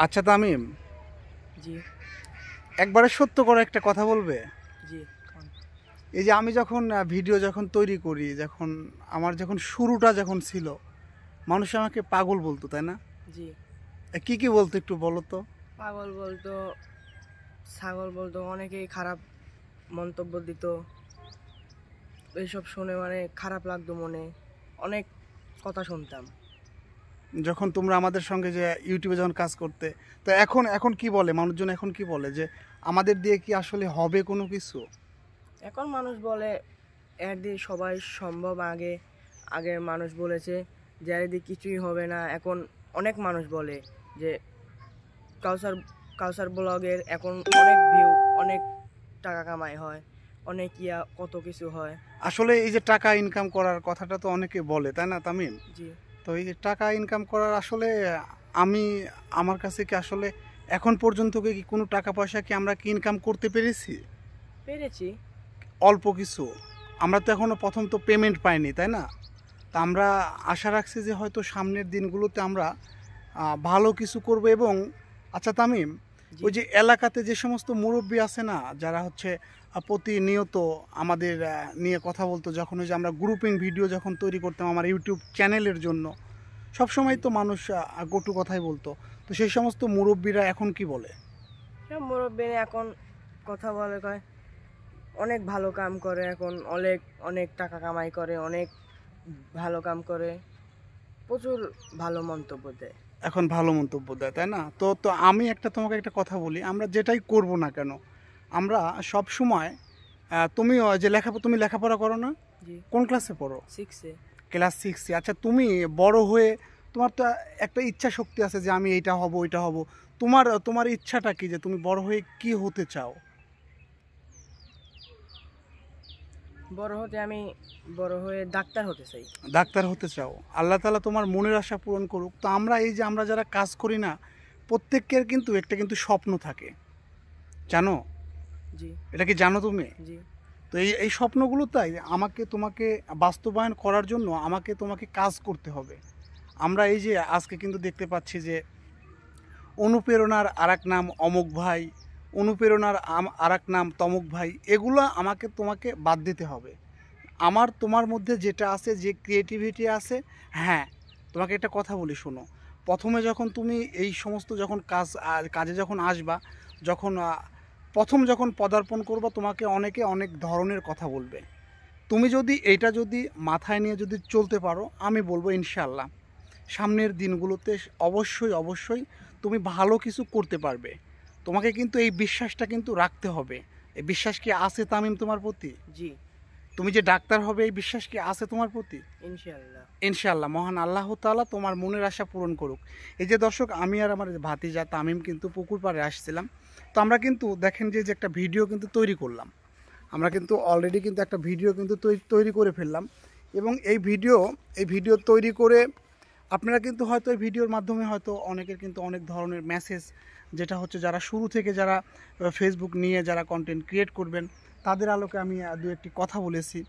আচ্ছা তামিম, জি একবারে সত্য করে একটা কথা বলবে। জি কোন? এই যে আমি যখন ভিডিও যখন তৈরি করি, আমার যখন শুরুটা যখন ছিল, মানুষ আমাকে পাগল বলতো, তাই না? জি কি কি বলতো একটু বলো তো। পাগল বলতো, ছাগল বলতো, অনেকেই খারাপ মন্তব্য দিত। এইসব শুনে মানে খারাপ লাগতো মনে, অনেক কথা শুনতাম। যখন তোমরা আমাদের সঙ্গে যে ইউটিউবে যখন কাজ করতে, তো এখন এখন কি বলে মানুষজন, এখন কি বলে যে আমাদের দিয়ে কি আসলে হবে কোনো কিছু? এখন মানুষ বলে এর দিয়ে সবাই সম্ভব। আগে আগে মানুষ বলেছে যে এর দিয়ে কিছুই হবে না। এখন অনেক মানুষ বলে যে কাউসার কাউসার ব্লগের এখন অনেক ভিউ, অনেক টাকা কামাই হয়, অনেক কত কিছু হয়। আসলে এই যে টাকা ইনকাম করার কথাটা তো অনেকে বলে, তাই না তামিম? জি তো এই যে টাকা ইনকাম করার আসলে আমি আমার কাছে কি আসলে এখন পর্যন্ত কি কোনো টাকা পয়সা কি আমরা কি ইনকাম করতে পেরেছি? পেরেছি। অল্প কিছু। আমরা তো এখনো প্রথম তো পেমেন্ট পাইনি, তাই না? তা আমরা আশা রাখছি যে হয়তো সামনের দিনগুলোতে আমরা ভালো কিছু করব। এবং আচ্ছা তামিম, জি ওই যে এলাকাতে যে সমস্ত মুরব্বী আছে না, যারা হচ্ছে প্রতিনিয়ত আমাদের নিয়ে কথা বলতো, যখন ওই যে আমরা গ্রুপিং ভিডিও যখন তৈরি করতাম আমার ইউটিউব চ্যানেলের জন্য, সবসময় তো মানুষ কটু কথাই বলতো। তো সেই সমস্ত মুরব্বীরা এখন কি বলে? সব মুরব্বী এখন কথা বলে, কয় অনেক ভালো কাম করে, এখন অনেক অনেক টাকা কামাই করে, অনেক ভালো কাম করে, প্রচুর ভালো মন্তব্য দেয়। এখন ভালো মন্তব্য দেয়, তাই না? তো তো আমি তোমাকে একটা কথা বলি, আমরা যেটাই করব না কেন, আমরা সব সময় তুমিও যে তুমি লেখাপড়া করো না? জি কোন ক্লাসে পড়ো? 6-এ। ক্লাস 6-এ। আচ্ছা তুমি বড় হয়ে তোমার তো একটা ইচ্ছা শক্তি আছে যে আমি এইটা হব ওইটা হব। তোমার তোমার ইচ্ছাটা কি, যে তুমি বড় হয়ে কি হতে চাও? আমি বড় হয়ে ডাক্তার হতে চাই। ডাক্তার হতে চাও। আল্লাহ তাআলা তোমার মনের আশা পূরণ করুক। তো আমরা এই যে আমরা যারা কাজ করি না, প্রত্যেকের কিন্তু একটা কিন্তু স্বপ্ন থাকে, জানো? জি এটা কি জানো তুমি? জি তো এই এই স্বপ্নগুলো তাই আমাকে তোমাকে বাস্তবায়ন করার জন্য আমাকে তোমাকে কাজ করতে হবে। আমরা এই যে আজকে কিন্তু দেখতে পাচ্ছি যে অনুপ্রেরণার আরেক নাম অমুক ভাই, অনুপ্রেরণার আরেক নাম তমুক ভাই, এগুলো আমাকে তোমাকে বাদ দিতে হবে। আমার তোমার মধ্যে যেটা আছে, যে ক্রিয়েটিভিটি আছে, হ্যাঁ, তোমাকে একটা কথা বলি শোনো। প্রথমে যখন তুমি এই সমস্ত যখন কাজে যখন আসবা, যখন প্রথম যখন পদার্পণ করবা, তোমাকে অনেকে অনেক ধরনের কথা বলবে। তুমি যদি এইটা যদি মাথায় নিয়ে যদি চলতে পারো, আমি বলবো ইনশাআল্লাহ সামনের দিনগুলোতে অবশ্যই অবশ্যই তুমি ভালো কিছু করতে পারবে। তোমাকে কিন্তু এই বিশ্বাসটা কিন্তু রাখতে হবে। এই বিশ্বাস কি আছে তামিম তোমার প্রতি? জি তুমি যে ডাক্তার হবে, এই বিশ্বাস কি আছে তোমার প্রতি? ইনশাআল্লাহ। ইনশাআল্লাহ মহান আল্লাহ তাআলা তোমার মনের আশা পূরণ করুক। এই যে দর্শক, আমি আর আমার ভাতিজা তামিম কিন্তু পুকুর পাড়ে আসছিলাম। তো আমরা কিন্তু দেখেন যে যে একটা ভিডিও কিন্তু তৈরি করলাম। আমরা কিন্তু অলরেডি কিন্তু একটা ভিডিও কিন্তু তৈরি করে ফেললাম। এবং এই ভিডিও তৈরি করে আপনারা কিন্তু হয়তো এই ভিডিওর মাধ্যমে হয়তো অনেকের কিন্তু অনেক ধরনের মেসেজ, যেটা হচ্ছে যারা শুরু থেকে যারা ফেসবুক নিয়ে যারা কন্টেন্ট ক্রিয়েট করবেন, তাদের আলোকে আমি দু একটি কথা বলেছি।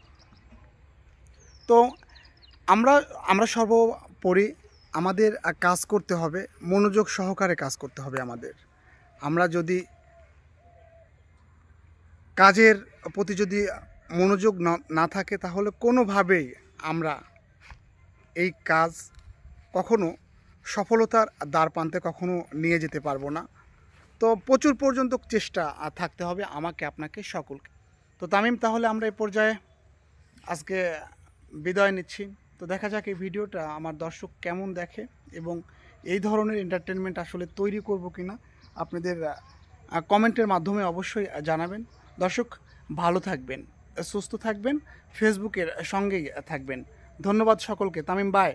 তো আমরা আমরা সর্বোপরি আমাদের কাজ করতে হবে, মনোযোগ সহকারে কাজ করতে হবে আমাদের। আমরা যদি কাজের প্রতি যদি মনোযোগ না থাকে, তাহলে কোনোভাবেই আমরা এই কাজ কখনো সফলতার দ্বারপ্রান্তে কখনো নিয়ে যেতে পারবো না। তো প্রচুর পর্যন্ত চেষ্টা থাকতে হবে আমাকে, আপনাকে, সকলকে। তো তামিম, তাহলে আমরা এই পর্যায়ে আজকে বিদায় নিচ্ছি। তো দেখা যাক এই ভিডিওটা আমার দর্শক কেমন দেখে, এবং এই ধরনের এন্টারটেনমেন্ট আসলে তৈরি করব কিনা আপনাদের কমেন্টের মাধ্যমে অবশ্যই জানাবেন। দর্শক, ভালো থাকবেন, সুস্থ থাকবেন, ফেসবুকের সঙ্গেই থাকবেন। ধন্যবাদ সকলকে। তামিম, বাই।